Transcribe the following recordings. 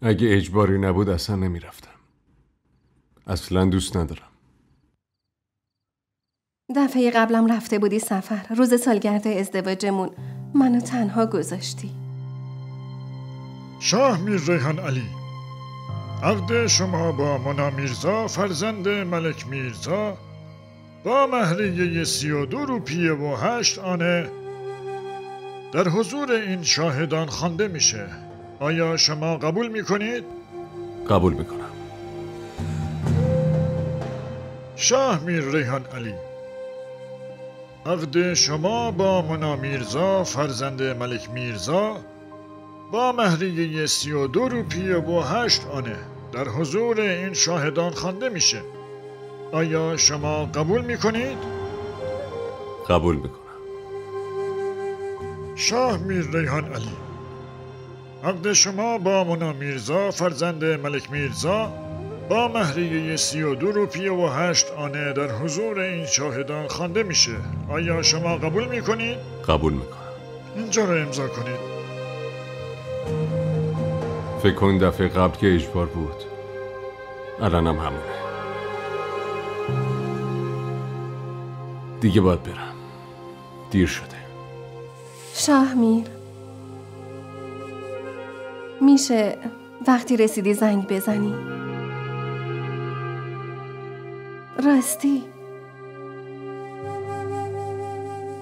اگه اجباری نبود اصلا نمیرفتم. اصلا دوست ندارم. دفعه قبلم رفته بودی سفر. روز سالگرد ازدواجمون منو تنها گذاشتی. شاه میر ریحان علی، عقد شما با مونا میرزا فرزند ملک میرزا با مهریه 32 روپیه و 8 آنه در حضور این شاهدان خوانده میشه. آیا شما قبول میکنید؟ قبول میکنم. شاه میر ریحان علی، عقد شما با مونا میرزا فرزند ملک میرزا با مهریه 32 روپیه و 8 آنه در حضور این شاهدان خوانده میشه. آیا شما قبول میکنید؟ قبول میکنم. شاه میر ریحان علی، عقد شما با مونا میرزا فرزند ملک میرزا با مهریه 32 روپیه و 8 آنه در حضور این شاهدان خوانده میشه. آیا شما قبول میکنید؟ قبول میکنم. اینجا رو امضا کنید. فکر کن دفعه قبل که اجبار بود، الانم همونه. دیگه باید برم. دیر شده. شاه میر، میشه وقتی رسیدی زنگ بزنی؟ راستی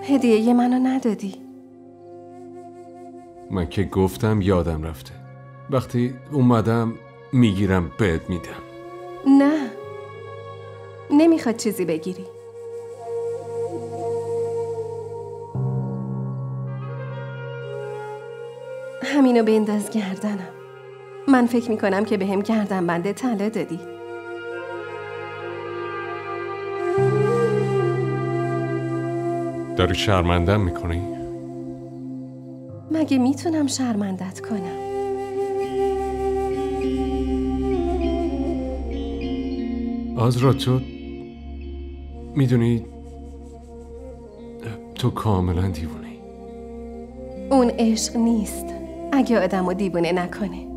هدیه منو ندادی. من که گفتم یادم رفته. وقتی اومدم میگیرم بهت میدم. نه، نمیخواد چیزی بگیری. همینو بنداز گردنم. من فکر میکنم که بهم گردن بنده طلا دادی. داری شرمندم میکنی؟ مگه میتونم شرمندت کنم؟ آزرا، تو میدونی تو کاملا دیوونی. اون عشق نیست اگه آدمو دیوونه نکنه.